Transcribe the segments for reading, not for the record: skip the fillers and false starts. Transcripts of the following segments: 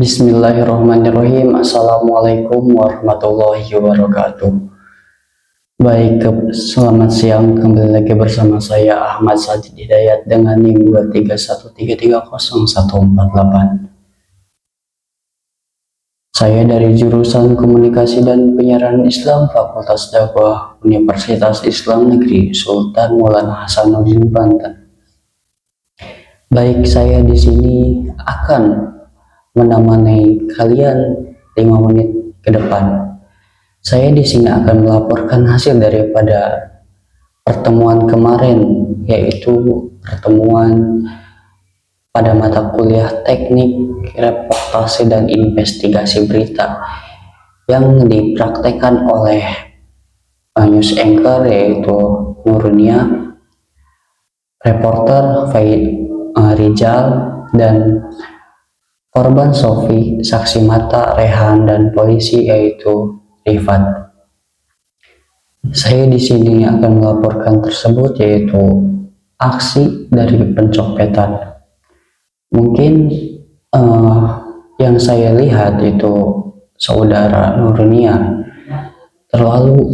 Bismillahirrahmanirrahim. Assalamualaikum warahmatullahi wabarakatuh. Selamat siang. Kembali lagi bersama saya Ahmad Sajid Hidayat dengan NIM 231330148. Saya dari jurusan Komunikasi dan Penyiaran Islam Fakultas Dakwah Universitas Islam Negeri Sultan Maulana Hasanuddin Banten. Saya di sini akan menemani kalian 5 menit ke depan. Saya di sini akan melaporkan hasil daripada pertemuan kemarin, yaitu pertemuan pada mata kuliah teknik reportase dan investigasi berita yang dipraktekkan oleh news anchor yaitu Nurunia, reporter Rizal, dan korban Sofi, saksi mata Rehan, dan polisi yaitu Rifat. Saya di sini akan melaporkan tersebut yaitu aksi dari pencopetan. Mungkin yang saya lihat itu saudara Nurunia terlalu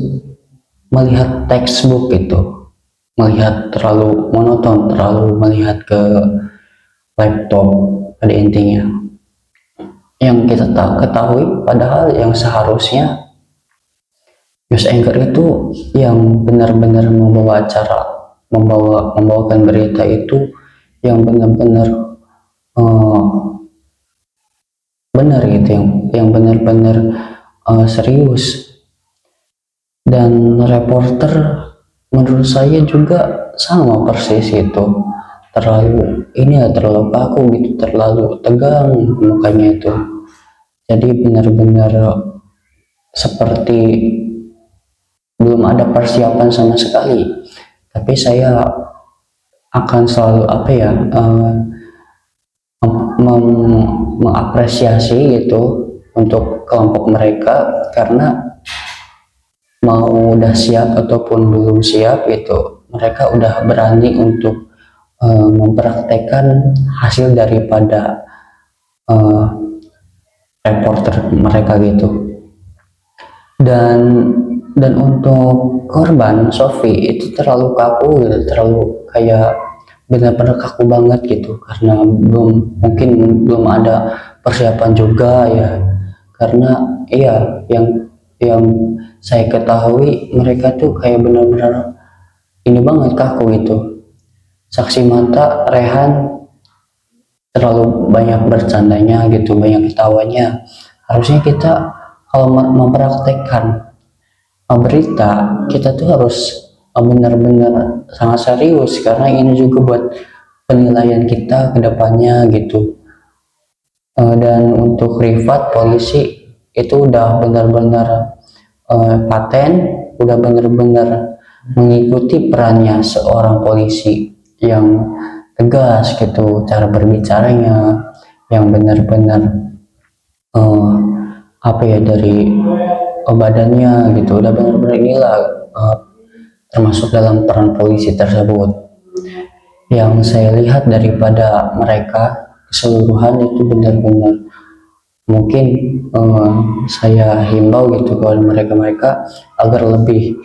melihat textbook itu, melihat terlalu monoton, terlalu melihat ke laptop pada intinya. Yang kita ketahui, padahal yang seharusnya news anchor itu yang benar-benar membawakan berita itu yang benar-benar benar gitu, yang benar-benar serius. Dan reporter menurut saya juga sama persis itu, terlalu kaku gitu, terlalu tegang mukanya itu. Jadi benar-benar seperti belum ada persiapan sama sekali. Tapi saya akan selalu mengapresiasi gitu untuk kelompok mereka, karena mau udah siap ataupun belum siap gitu, mereka udah berani untuk mempraktekkan hasil daripada reporter mereka gitu. Dan untuk korban Sofi itu terlalu kaku gitu, terlalu kayak benar-benar kaku banget gitu, karena mungkin belum ada persiapan juga ya. Karena yang saya ketahui, mereka tuh kayak benar-benar ini banget, kaku gitu. Saksi mata Rehan terlalu banyak bercandanya gitu, banyak ketawanya. Harusnya kita kalau mempraktekkan berita, kita tuh harus benar-benar sangat serius, karena ini juga buat penilaian kita ke depannya gitu. Dan untuk Rifat, polisi itu udah benar-benar paten, udah benar-benar mengikuti perannya seorang polisi yang tegas gitu, cara berbicaranya yang benar-benar dari badannya gitu, udah benar-benar inilah termasuk dalam peran polisi tersebut. Yang saya lihat daripada mereka keseluruhan itu benar-benar, mungkin saya himbau gitu kepada mereka agar lebih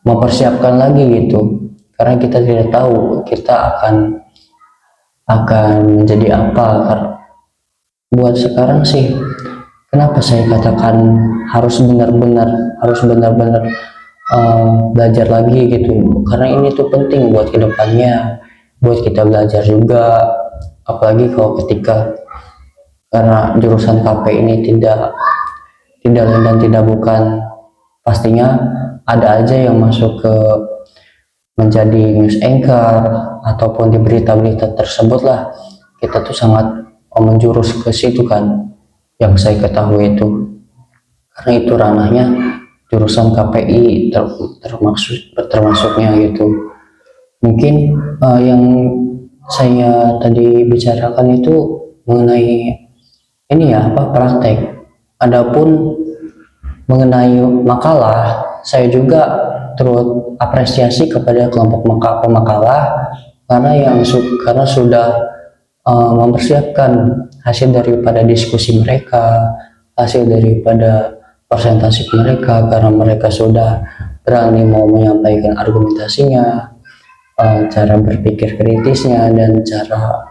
mempersiapkan lagi gitu, karena kita tidak tahu kita akan menjadi apa. Buat sekarang sih, kenapa saya katakan harus benar-benar belajar lagi gitu, karena ini tuh penting buat kedepannya, buat kita belajar juga. Apalagi kalau karena jurusan KP ini tidak lain dan tidak bukan, pastinya ada aja yang masuk ke menjadi news anchor ataupun di berita-berita tersebut lah. Kita tuh sangat menjurus ke situ kan, yang saya ketahui itu, karena itu ranahnya jurusan KPI termasuknya gitu. Mungkin yang saya tadi bicarakan itu mengenai praktek. Adapun mengenai makalah, saya juga turut apresiasi kepada kelompok pemakalah, karena sudah mempersiapkan hasil daripada diskusi mereka, hasil daripada presentasi mereka, karena mereka sudah berani mau menyampaikan argumentasinya, cara berpikir kritisnya, dan cara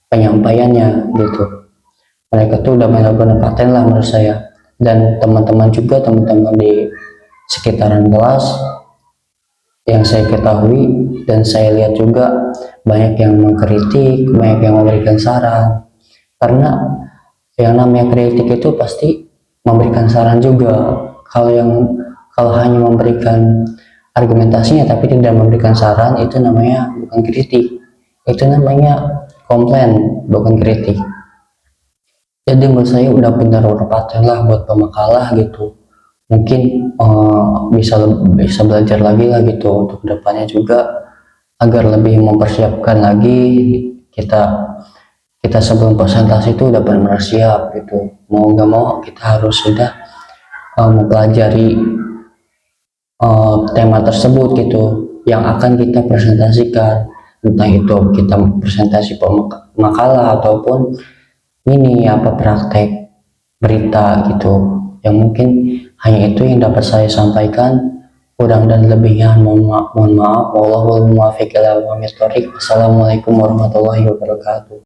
penyampaiannya gitu. Mereka tuh udah benar-benar paten lah menurut saya. Dan teman-teman juga, teman-teman di sekitaran kelas yang saya ketahui dan saya lihat juga, banyak yang mengkritik, banyak yang memberikan saran. Karena yang namanya kritik itu pasti memberikan saran juga. Kalau hanya memberikan argumentasinya tapi tidak memberikan saran, itu namanya bukan kritik, itu namanya komplain, bukan kritik. Jadi menurut saya udah benar-benar paten lah buat pemakalah gitu. Mungkin bisa belajar lagi lah gitu untuk kedepannya juga, agar lebih mempersiapkan lagi. Kita sebelum presentasi itu udah benar-benar siap gitu. Mau nggak mau kita harus sudah mempelajari tema tersebut gitu yang akan kita presentasikan, entah itu kita presentasi makalah ataupun ini apa praktek berita gitu. Yang mungkin hanya itu yang dapat saya sampaikan. Kurang dan lebihnya mohon maaf. Wallahul muwaffiq ila aqwamit thoriq. Assalamualaikum warahmatullahi wabarakatuh.